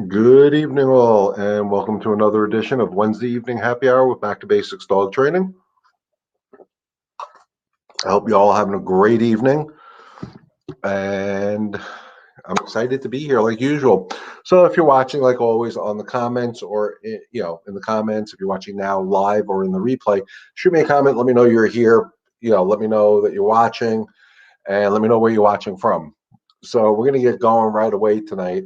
Good evening, all, and welcome to another edition of Wednesday Evening Happy Hour with Back to Basics Dog Training. I hope you all having a great evening, and I'm excited to be here like usual. So, if you're watching, like always, on the comments or in the comments, if you're watching now live or in the replay, shoot me a comment. Let me know you're here. Let me know that you're watching, and let me know where you're watching from. So, we're gonna get going right away tonight.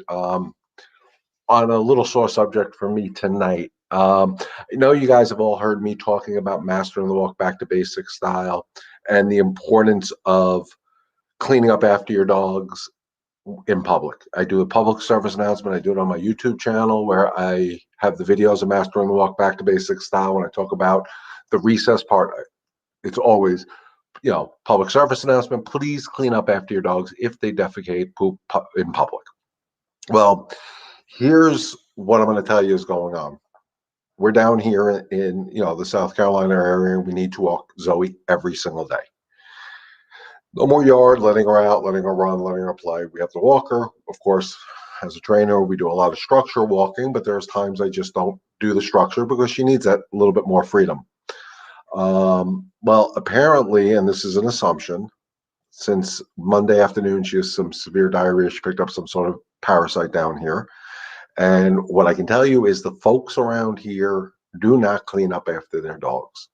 On a little sore subject for me tonight. I know you guys have all heard me talking about mastering the walk back to basic style and the importance of cleaning up after your dogs in public. I do a public service announcement. I do it on my YouTube channel where I have the videos of mastering the walk back to basic style. When I talk about the recess part, it's always, public service announcement. Please clean up after your dogs if they defecate, poop in public. Well, here's what I'm going to tell you is going on. We're down here in the South Carolina area. We need to walk Zoe every single day. No more yard, letting her out, letting her run, letting her play. We have to walk her. Of course, as a trainer, we do a lot of structure walking, but there's times I just don't do the structure because she needs that little bit more freedom. Well, apparently, and this is an assumption, since Monday afternoon, she has some severe diarrhea. She picked up some sort of parasite down here. And what I can tell you is the folks around here do not clean up after their dogs.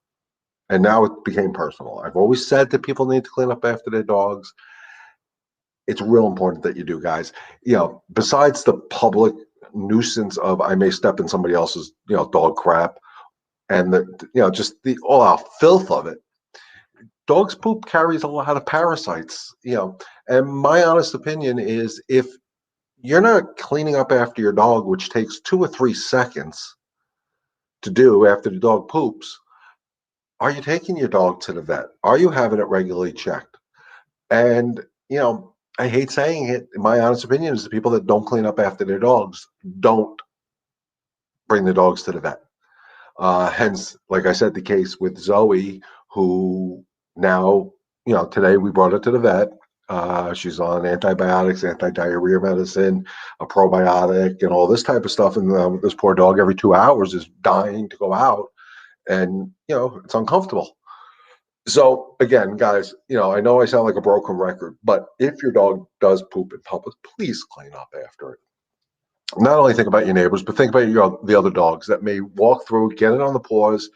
And now it became personal. I've always said that people need to clean up after their dogs. It's real important that you do, guys. Besides the public nuisance of I may step in somebody else's, dog crap and just the all out filth of it. Dog's poop carries a lot of parasites, and my honest opinion is if you're not cleaning up after your dog, which takes 2 or 3 seconds to do after the dog poops, are you taking your dog to the vet? Are you having it regularly checked? And, I hate saying it. My honest opinion is the people that don't clean up after their dogs don't bring the dogs to the vet. Hence, like I said, the case with Zoe, who now, today we brought her to the vet. She's on antibiotics, anti-diarrhea medicine, a probiotic, and all this type of stuff. And this poor dog, every 2 hours, is dying to go out, and it's uncomfortable. So again, guys, I know I sound like a broken record, but if your dog does poop in public, please clean up after it. Not only think about your neighbors, but think about the other dogs that may walk through, get it on the paws,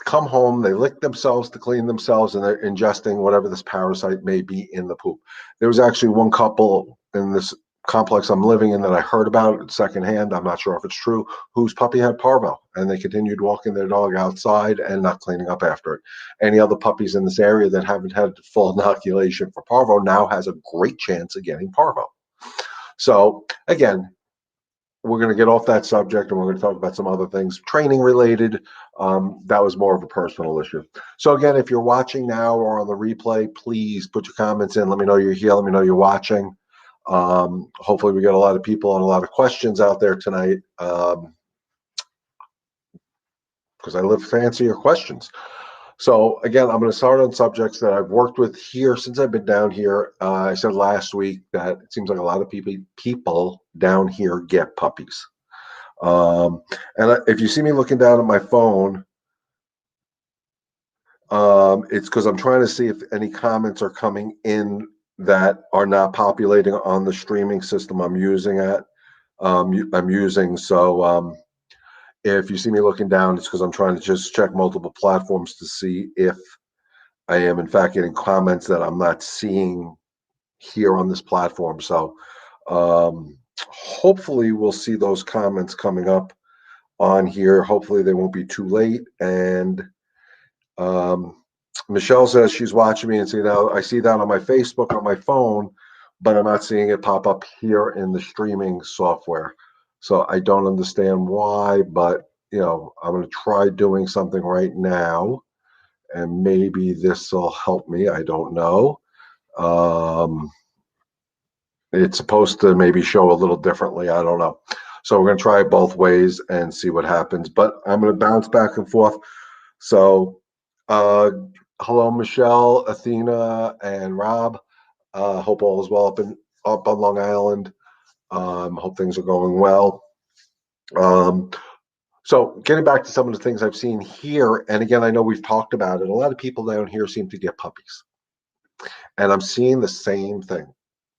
come home, they lick themselves to clean themselves, and they're ingesting whatever this parasite may be in the poop. There was actually one couple in this complex I'm living in that I heard about secondhand. I'm not sure if it's true, whose puppy had parvo, and they continued walking their dog outside and not cleaning up after it. Any other puppies in this area that haven't had full inoculation for parvo now has a great chance of getting parvo. So again, we're going to get off that subject and we're going to talk about some other things training related. That was more of a personal issue. So again, if you're watching now or on the replay, please put your comments in. Let me know you're here. Let me know you're watching. Hopefully we get a lot of people and a lot of questions out there tonight, because I live to answer your questions. So again, I'm going to start on subjects that I've worked with here since I've been down here. I said last week that it seems like a lot of people down here get puppies. And if you see me looking down at my phone, it's because I'm trying to see if any comments are coming in that are not populating on the streaming system I'm using. So if you see me looking down, it's because I'm trying to just check multiple platforms to see if I am in fact getting comments that I'm not seeing here on this platform. So hopefully we'll see those comments coming up on here. Hopefully they won't be too late. And Michelle says she's watching me and I see that on my Facebook on my phone, but I'm not seeing it pop up here in the streaming software. So I don't understand why, but I'm going to try doing something right now, and maybe this will help me. I don't know. It's supposed to maybe show a little differently. I don't know. So we're going to try it both ways and see what happens. But I'm going to bounce back and forth. So hello, Michelle, Athena, and Rob. Hope all is well up on Long Island. Hope things are going well. Um, so getting back to some of the things I've seen here, and again, I know we've talked about it. A lot of people down here seem to get puppies, and I'm seeing the same thing.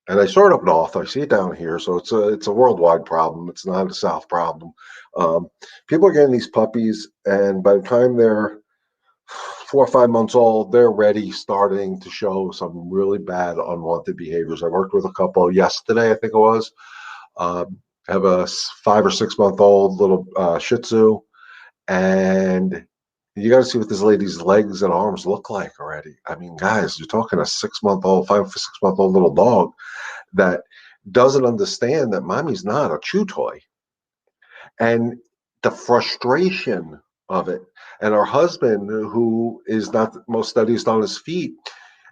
And I saw it up north. I see it down here, so it's a worldwide problem. It's not a South problem. Um, People are getting these puppies, and by the time they're 4 or 5 months old, they're ready, starting to show some really bad unwanted behaviors. I worked with a couple yesterday, I think it was. Have a 5 or 6 month old little Shih Tzu, and you got to see what this lady's legs and arms look like already. I mean, guys, you're talking a 6 month old, 5 or 6 month old little dog that doesn't understand that mommy's not a chew toy. And the frustration of it. And our husband, who is not the most steadiest on his feet,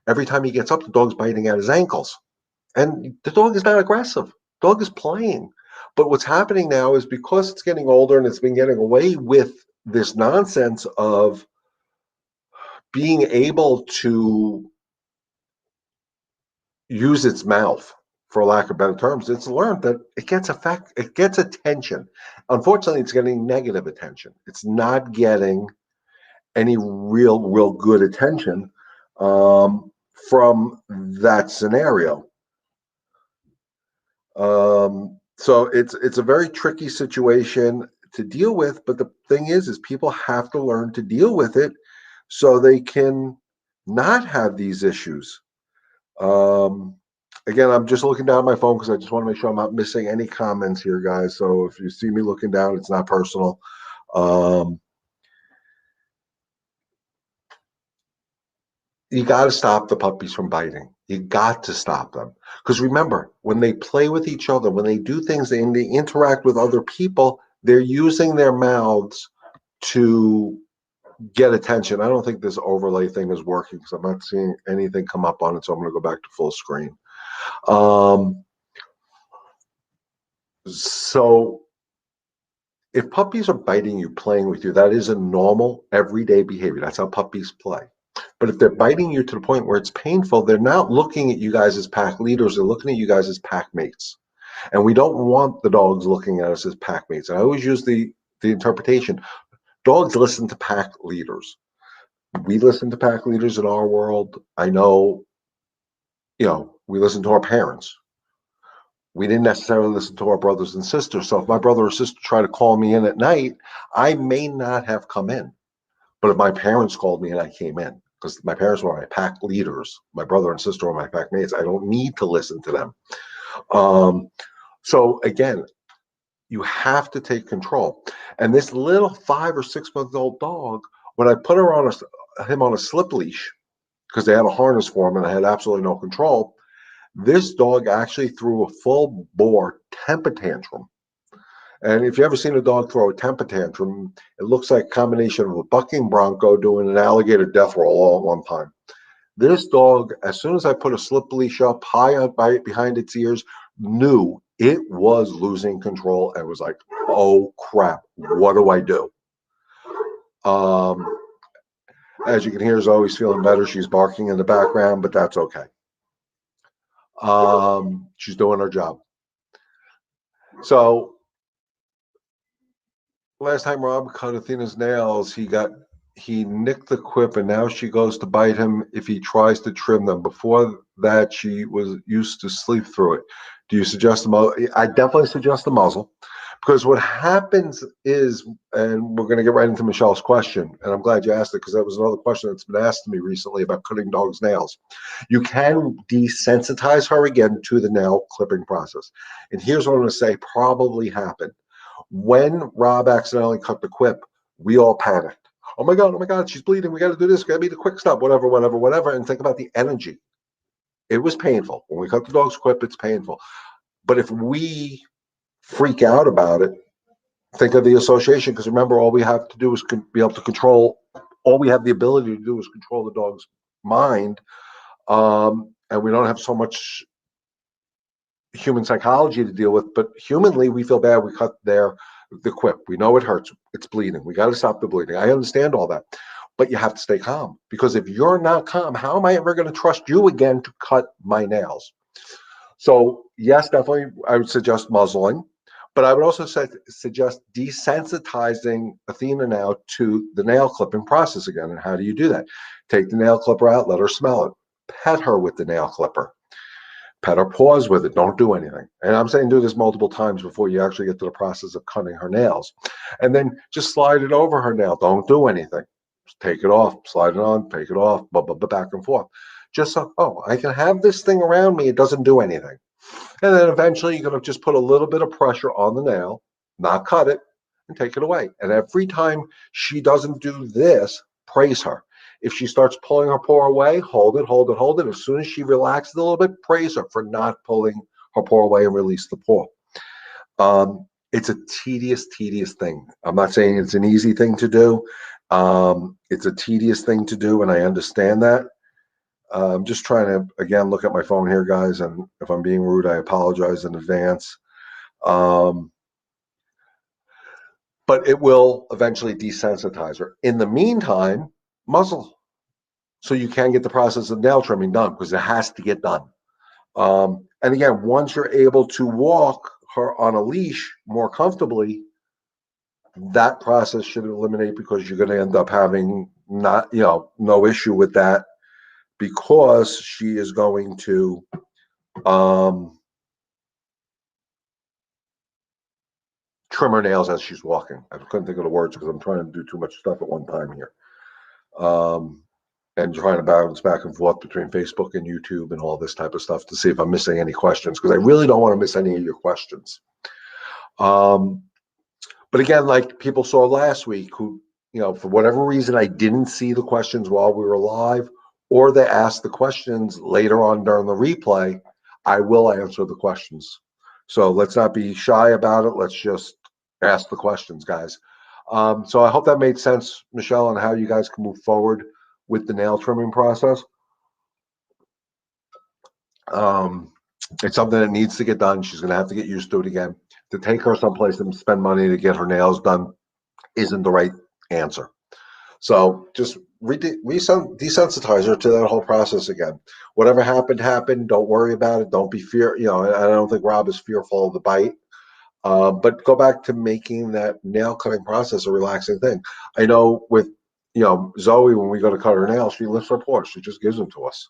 every time he gets up, the dog's biting at his ankles. And the dog is not aggressive. The dog is playing. But what's happening now is because it's getting older and it's been getting away with this nonsense of being able to use its mouth, for lack of better terms, it's learned that it gets attention. Unfortunately, it's getting negative attention. It's not getting any real good attention from that scenario. So it's a very tricky situation to deal with, but the thing is people have to learn to deal with it so they can not have these issues. Again, I'm just looking down at my phone because I just want to make sure I'm not missing any comments here, guys. So if you see me looking down, it's not personal. You got to stop the puppies from biting. You got to stop them. Because remember, when they play with each other, when they do things and they interact with other people, they're using their mouths to get attention. I don't think this overlay thing is working because I'm not seeing anything come up on it. So I'm going to go back to full screen. So if puppies are biting you, playing with you, that is a normal everyday behavior. That's how puppies play. But if they're biting you to the point where it's painful, they're not looking at you guys as pack leaders. They're looking at you guys as pack mates. And we don't want the dogs looking at us as pack mates. And I always use the interpretation. Dogs listen to pack leaders. We listen to pack leaders in our world. I know, we listen to our parents. We didn't necessarily listen to our brothers and sisters. So if my brother or sister tried to call me in at night, I may not have come in. But if my parents called me and I came in, because my parents were my pack leaders, my brother and sister were my pack mates, I don't need to listen to them. So again, you have to take control. And this little 5 or 6 month old dog, when I put him on a slip leash, because they had a harness for him and I had absolutely no control, this dog actually threw a full bore temper tantrum. And if you ever seen a dog throw a temper tantrum, it looks like a combination of a bucking bronco doing an alligator death roll all at one time. This dog, as soon as I put a slip leash up high up behind its ears, knew it was losing control and was like, oh crap, what do I do? As you can hear, Zoe's feeling better. She's barking in the background, but that's okay. She's doing her job. So last time Rob cut Athena's nails, he nicked the quip, and now she goes to bite him if he tries to trim them. Before that, she was used to sleep through it. Do you suggest the muzzle? I definitely suggest the muzzle, because what happens is, and we're going to get right into Michelle's question, and I'm glad you asked it because that was another question that's been asked to me recently about cutting dogs' nails. You can desensitize her again to the nail clipping process. And here's what I'm going to say probably happened. When Rob accidentally cut the quip, we all panicked. Oh my God, she's bleeding. We got to do this. Got to be the quick stop, whatever. And think about the energy. It was painful. When we cut the dog's quip, it's painful. But if we freak out about it, think of the association. Because remember, all we have to do is be able to control, all we have the ability to do is control the dog's mind. And we don't have so much human psychology to deal with, but humanly, we feel bad. We cut the quip. We know it hurts. It's bleeding. We got to stop the bleeding. I understand all that, but you have to stay calm, because if you're not calm, how am I ever going to trust you again to cut my nails? So yes, definitely, I would suggest muzzling, but I would also suggest desensitizing Athena now to the nail clipping process again. And how do you do that? Take the nail clipper out, let her smell it, pet her with the nail clipper, pet her paws with it. Don't do anything. And I'm saying do this multiple times before you actually get to the process of cutting her nails. And then just slide it over her nail. Don't do anything. Just take it off, slide it on, take it off, back and forth. Just so, oh, I can have this thing around me. It doesn't do anything. And then eventually you're going to just put a little bit of pressure on the nail, not cut it, and take it away. And every time she doesn't do this, praise her. If she starts pulling her paw away, hold it, hold it, hold it. As soon as she relaxes a little bit, praise her for not pulling her paw away and release the paw. It's a tedious, tedious thing. I'm not saying it's an easy thing to do. It's a tedious thing to do, and I understand that. I'm just trying to, again, look at my phone here, guys, and if I'm being rude, I apologize in advance. But it will eventually desensitize her. In the meantime, muzzle. So you can get the process of nail trimming done because it has to get done. And again, once you're able to walk her on a leash more comfortably, that process should eliminate because you're going to end up having no issue with that because she is going to trim her nails as she's walking. I couldn't think of the words because I'm trying to do too much stuff at one time here. And trying to bounce back and forth between Facebook and YouTube and all this type of stuff to see if I'm missing any questions because I really don't want to miss any of your questions. But again, like people saw last week who, for whatever reason, I didn't see the questions while we were live, or they asked the questions later on during the replay, I will answer the questions. So let's not be shy about it. Let's just ask the questions, guys. So I hope that made sense, Michelle, on how you guys can move forward with the nail trimming process. It's something that needs to get done. She's going to have to get used to it again. To take her someplace and spend money to get her nails done isn't the right answer. So just desensitize her to that whole process again. Whatever happened, happened. Don't worry about it. Don't be fear. I don't think Rob is fearful of the bite. But go back to making that nail cutting process a relaxing thing. I know with Zoe, when we go to cut her nails, she lifts her paws. She just gives them to us.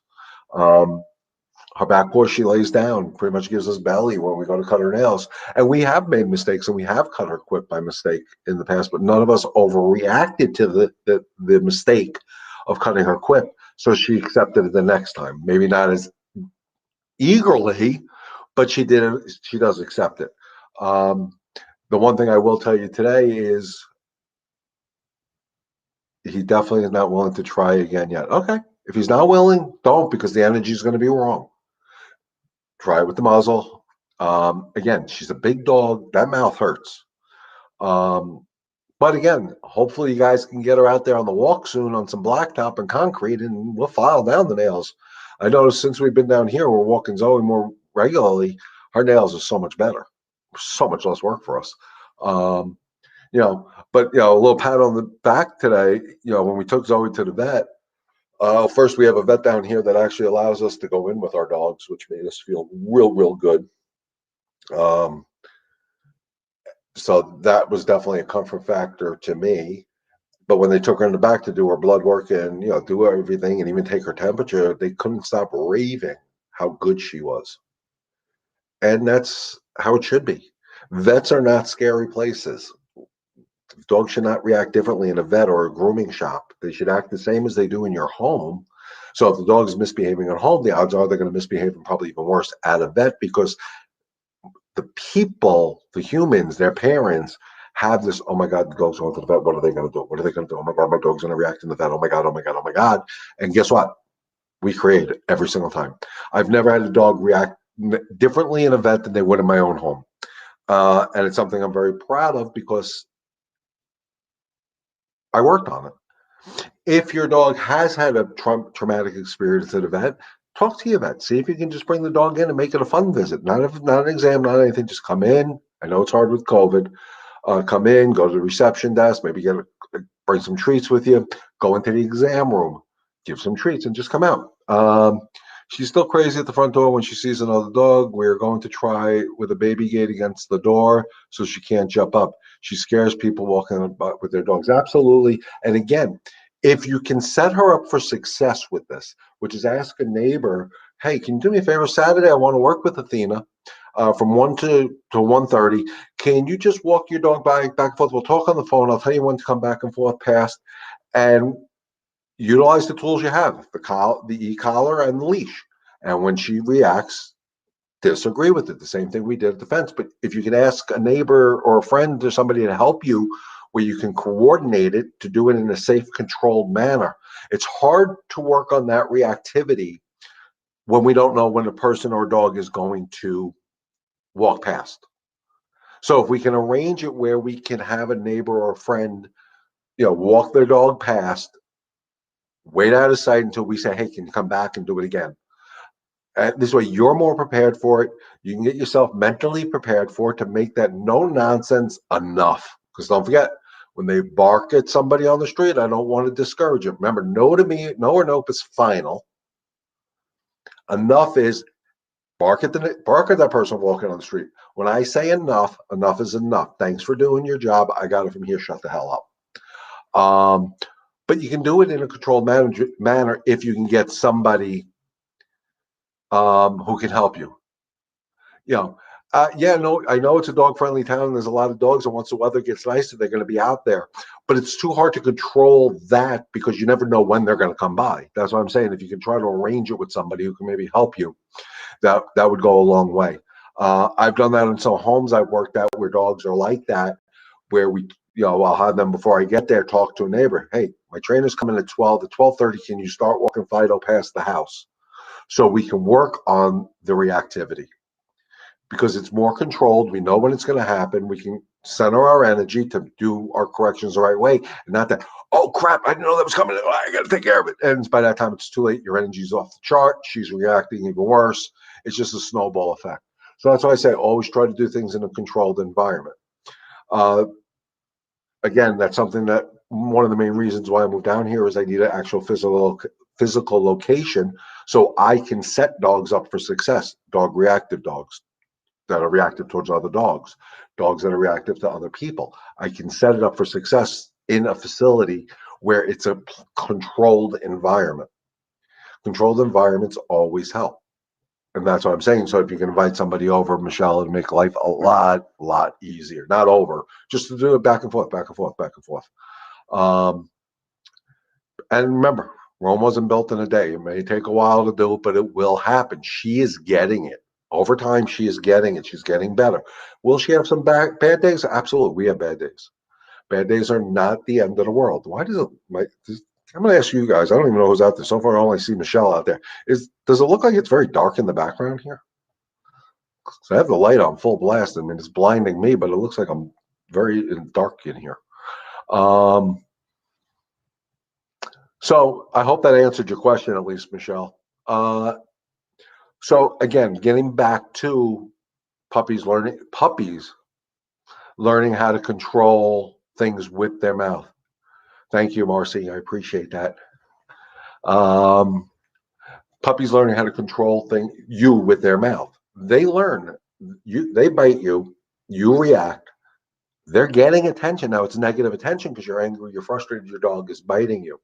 Her back paw, she lays down, pretty much gives us belly when we go to cut her nails. And we have made mistakes and we have cut her quip by mistake in the past, but none of us overreacted to the mistake of cutting her quip. So she accepted it the next time. Maybe not as eagerly, but she does accept it. The one thing I will tell you today is he definitely is not willing to try again yet. Okay. If he's not willing, don't, because the energy is going to be wrong. Try it with the muzzle. Again, she's a big dog. That mouth hurts. But again, hopefully you guys can get her out there on the walk soon on some blacktop and concrete, and we'll file down the nails. I noticed since we've been down here, we're walking Zoe more regularly. Her nails are so much better, so much less work for us. But a little pat on the back today. When we took Zoe to the vet, first, we have a vet down here that actually allows us to go in with our dogs, which made us feel real, real good. So that was definitely a comfort factor to me. But when they took her in the back to do her blood work and do everything and even take her temperature, they couldn't stop raving how good she was. And that's how it should be. Vets are not scary places. Dogs should not react differently in a vet or a grooming shop. They should act the same as they do in your home. So if the dog is misbehaving at home, the odds are they're going to misbehave and probably even worse at a vet because the people, the humans, their parents have this, oh my God, the dog's going to the vet. What are they going to do? What are they going to do? Oh my God, my dog's going to react in the vet. Oh my God, oh my God, oh my God. And guess what? We create it every single time. I've never had a dog react differently in a vet than they would in my own home. And it's something I'm very proud of because I worked on it. If your dog has had a traumatic experience at a vet, talk to your vet. See if you can just bring the dog in and make it a fun visit. Not an exam, not anything. Just come in. I know it's hard with COVID. Come in, go to the reception desk, maybe bring some treats with you. Go into the exam room, give some treats, and just come out. She's still crazy at the front door when she sees another dog. We're going to try with a baby gate against the door so she can't jump up. She scares people walking about with their dogs. Absolutely. And again, if you can set her up for success with this, which is ask a neighbor, hey, can you do me a favor? Saturday, I want to work with Athena from 1 to 1:30. Can you just walk your dog back and forth? We'll talk on the phone. I'll tell you when to come back and forth past. And utilize the tools you have, the e-collar and the leash. And when she reacts, disagree with it. The same thing we did at the fence. But if you can ask a neighbor or a friend or somebody to help you where you can coordinate it to do it in a safe, controlled manner, it's hard to work on that reactivity when we don't know when a person or dog is going to walk past. So if we can arrange it where we can have a neighbor or a friend, walk their dog past, wait out of sight until we say, hey, can you come back and do it again? This way, you're more prepared for it. You can get yourself mentally prepared for it to make that no nonsense enough. Because don't forget, when they bark at somebody on the street, I don't want to discourage them. Remember, no to me, no or nope is final. Enough is bark at that person walking on the street. When I say enough, enough is enough. Thanks for doing your job. I got it from here. Shut the hell up. But you can do it in a controlled manner if you can get somebody who can help you. No, I know it's a dog-friendly town. There's a lot of dogs, and once the weather gets nicer, they're going to be out there. But it's too hard to control that because you never know when they're going to come by. That's what I'm saying. If you can try to arrange it with somebody who can maybe help you, that would go a long way. I've done that in some homes I've worked at where dogs are like that, where I'll have them before I get there talk to a neighbor. Hey, my trainer's coming at 12. At 12:30, can you start walking Fido past the house? So we can work on the reactivity because it's more controlled. We know when it's going to happen. We can center our energy to do our corrections the right way, and not that, oh crap, I didn't know that was coming. Oh, I got to take care of it. And by that time, it's too late. Your energy's off the chart. She's reacting even worse. It's just a snowball effect. So that's why I say always try to do things in a controlled environment. Again, that's something that one of the main reasons why I moved down here is I need an actual physical location so I can set dogs up for success. Reactive dogs that are reactive towards other dogs that are reactive to other people. I can set it up for success in a facility where it's a controlled environment. Controlled environments always help. And that's what I'm saying. So if you can invite somebody over, Michelle, it'd make life a lot easier. Not over, just to do it back and forth, back and forth, back and forth. And remember, Rome wasn't built in a day. It may take a while to do it, but it will happen. She is getting it. Over time, she is getting it. She's getting better. Will she have some bad days? Absolutely. We have bad days. Bad days are not the end of the world. Why does it? I'm going to ask you guys. I don't even know who's out there. So far, I only see Michelle out there. Does it look like it's very dark in the background here? So I have the light on full blast. I mean, it's blinding me, but it looks like I'm very dark in here. So I hope that answered your question, at least, Michelle. So again, getting back to puppies learning how to control things with their mouth. Thank you, Marcy. I appreciate that. Puppies learning how to control you with their mouth. They learn. They bite you. You react. They're getting attention. Now it's negative attention because you're angry, you're frustrated, your dog is biting you.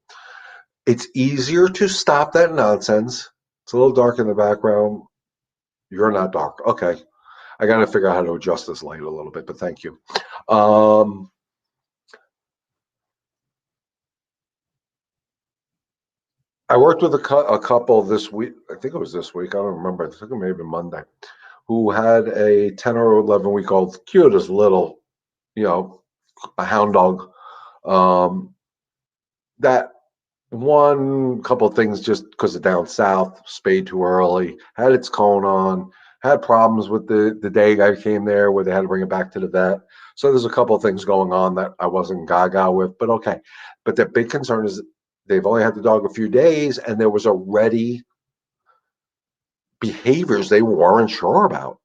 It's easier to stop that nonsense. It's a little dark in the background. You're not dark. Okay. I got to figure out how to adjust this light a little bit, but thank you. I worked with a couple this week. I think it was this week. I don't remember. I think it may have been Monday. Who had a 10 or 11-week-old, cutest little, a hound dog. That one couple of things just because of down south, spayed too early, had its cone on, had problems with the day I came there where they had to bring it back to the vet. So there's a couple of things going on that I wasn't gaga with, but okay. But the big concern is they've only had the dog a few days and there was already behaviors they weren't sure about.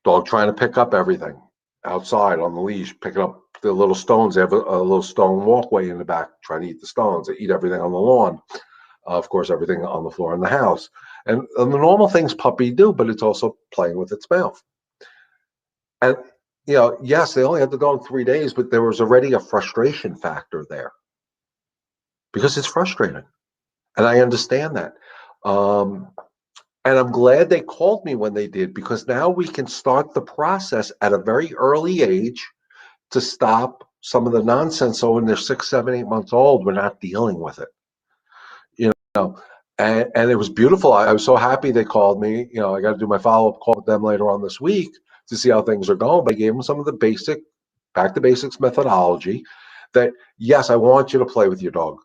Dog trying to pick up everything outside on the leash, picking up the little stones. They have a little stone walkway in the back, trying to eat the stones. They eat everything on the lawn. Of course, everything on the floor in the house. And the normal things puppy do, but it's also playing with its mouth. And, yes, they only had the dog 3 days, but there was already a frustration factor there because it's frustrating. And I understand that. Um, and I'm glad they called me when they did, because now we can start the process at a very early age to stop some of the nonsense. So when they're 6, 7, 8 months old, we're not dealing with it. You know, and it was beautiful. I was so happy they called me. I got to do my follow-up call with them later on this week to see how things are going. But I gave them some of the back to basics methodology that, yes, I want you to play with your dog.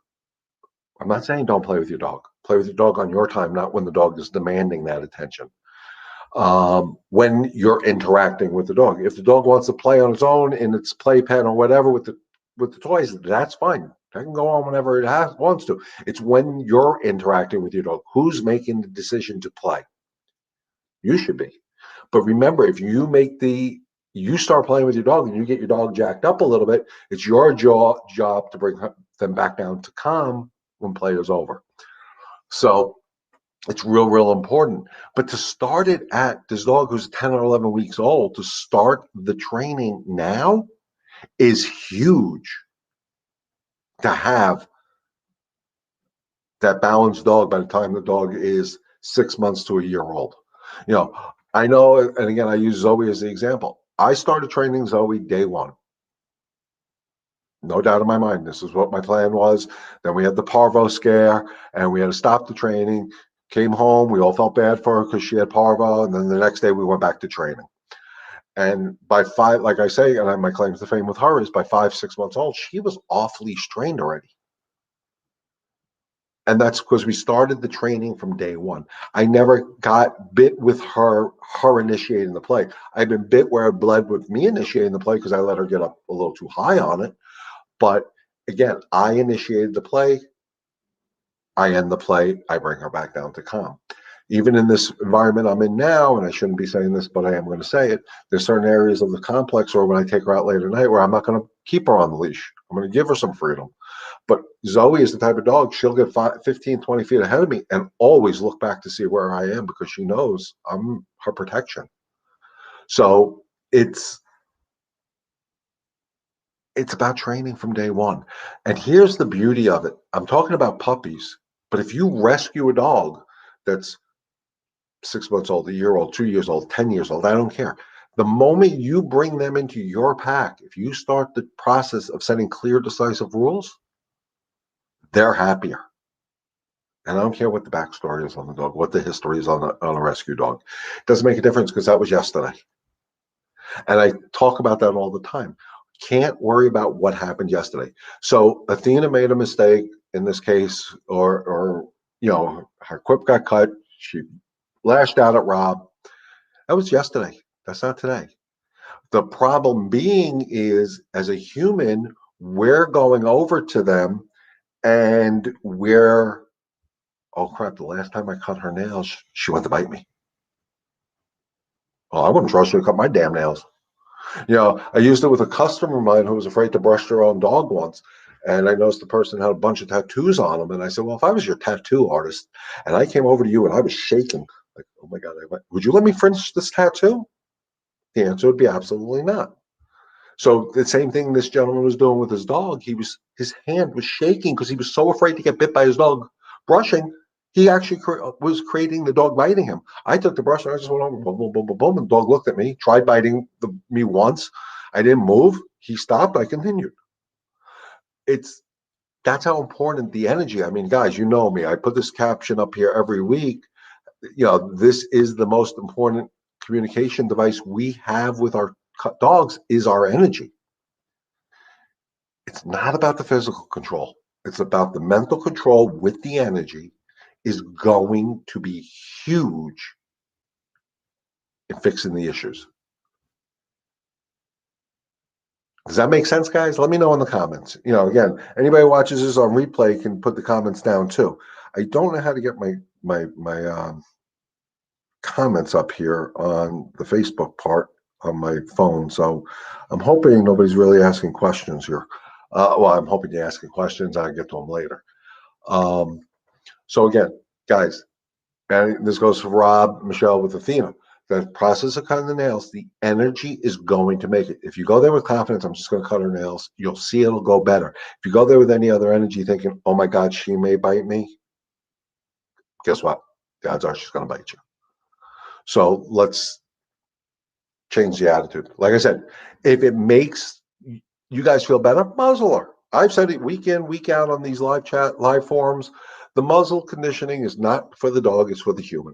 I'm not saying don't play with your dog. Play with your dog on your time, not when the dog is demanding that attention. When you're interacting with the dog, if the dog wants to play on its own in its playpen or whatever with the toys, that's fine. That can go on whenever it wants to. It's when you're interacting with your dog. Who's making the decision to play? You should be. But remember, if you start playing with your dog and you get your dog jacked up a little bit, it's your job to bring them back down to calm when play is over. So it's real important. But to start it at this dog who's 10 or 11 weeks old, to start the training now is huge. To have that balanced dog by the time the dog is 6 months to a year old. I know, and again, I use Zoe as the example. I started training Zoe day one. No doubt in my mind, this is what my plan was. Then we had the parvo scare, and we had to stop the training. Came home, we all felt bad for her because she had parvo, and then the next day we went back to training. And by 5, like I say, and my claim to fame with her is by 5, 6 months old, she was off leash trained already. And that's because we started the training from day one. I never got bit with her initiating the play. I've been bit where it bled with me initiating the play because I let her get up a little too high on it. But again, I initiated the play. I end the play. I bring her back down to calm. Even in this environment I'm in now, and I shouldn't be saying this, but I am going to say it, there's certain areas of the complex where when I take her out late at night where I'm not going to keep her on the leash. I'm going to give her some freedom. But Zoe is the type of dog, she'll get 15, 20 feet ahead of me and always look back to see where I am because she knows I'm her protection. So it's about training from day one. And here's the beauty of it. I'm talking about puppies, but if you rescue a dog that's 6 months old, a year old, 2 years old, 10 years old, I don't care. The moment you bring them into your pack, if you start the process of setting clear, decisive rules, they're happier. And I don't care what the backstory is on the dog, what the history is on a rescue dog. It doesn't make a difference because that was yesterday. And I talk about that all the time. Can't worry about what happened yesterday. So Athena made a mistake in this case, or her quip got cut. She lashed out at Rob. That was yesterday. That's not today. The problem being is, as a human, we're going over to them and oh crap, the last time I cut her nails, she went to bite me. Oh, I wouldn't trust you to cut my damn nails. I used it with a customer of mine who was afraid to brush their own dog once. And I noticed the person had a bunch of tattoos on them. And I said, well, if I was your tattoo artist and I came over to you and I was shaking, like, oh my God, would you let me finish this tattoo? The answer would be absolutely not. So the same thing this gentleman was doing with his dog. His hand was shaking because he was so afraid to get bit by his dog brushing. He actually was creating the dog biting him. I took the brush and I just went over, boom, boom, boom, boom, boom, and the dog looked at me, tried biting me once. I didn't move. He stopped. I continued. That's how important the energy. I mean, guys, you know me. I put this caption up here every week. This is the most important communication device we have with our dogs is our energy. It's not about the physical control. It's about the mental control with the energy is going to be huge in fixing the issues. Does that make sense, guys? Let me know in the comments. Again, anybody who watches this on replay can put the comments down too. I don't know how to get my comments up here on the Facebook part on my phone, so I'm hoping nobody's really asking questions here. Well, I'm hoping you're asking questions. I'll get to them later. So again, guys, and this goes for Rob, Michelle with Athena. The process of cutting the nails, the energy is going to make it. If you go there with confidence, I'm just going to cut her nails, you'll see it'll go better. If you go there with any other energy thinking, oh my God, she may bite me, guess what? The odds are she's going to bite you. So let's change the attitude. Like I said, if it makes you guys feel better, muzzle her. I've said it week in, week out on these live forums. The muzzle conditioning is not for the dog, it's for the human.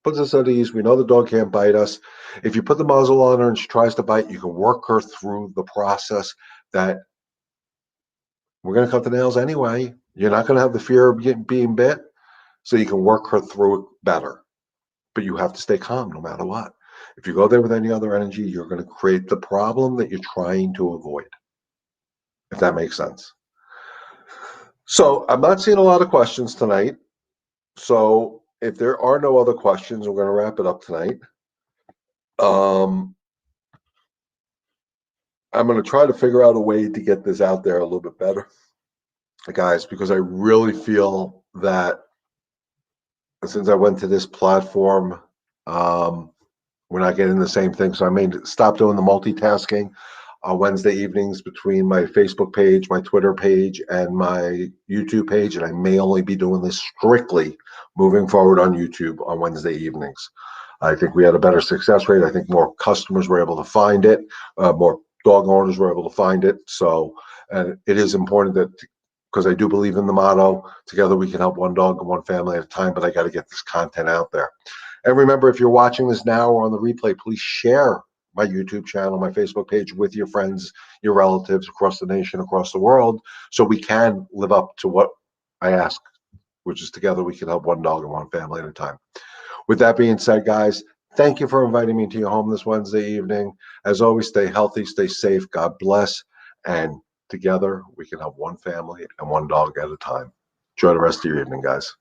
Puts us at ease. We know the dog can't bite us. If you put the muzzle on her and she tries to bite, you can work her through the process that we're going to cut the nails anyway. You're not going to have the fear of being bit, so you can work her through it better. But you have to stay calm no matter what. If you go there with any other energy, you're going to create the problem that you're trying to avoid, if that makes sense. So I'm not seeing a lot of questions tonight. So if there are no other questions, we're going to wrap it up tonight. I'm going to try to figure out a way to get this out there a little bit better, guys, because I really feel that since I went to this platform, we're not getting the same thing. So I may stop doing the multitasking on Wednesday evenings between my Facebook page, my Twitter page, and my YouTube page. And I may only be doing this strictly moving forward on YouTube on Wednesday evenings. I think we had a better success rate. I think more customers were able to find it. More dog owners were able to find it. So, and it is important that, because I do believe in the motto, together we can help one dog and one family at a time, but I got to get this content out there. And remember, if you're watching this now or on the replay, please share my YouTube channel, my Facebook page with your friends, your relatives across the nation, across the world, so we can live up to what I ask, which is together we can help one dog and one family at a time. With that being said, guys, thank you for inviting me to your home this Wednesday evening. As always, stay healthy, stay safe, God bless, and together we can help one family and one dog at a time. Enjoy the rest of your evening, guys.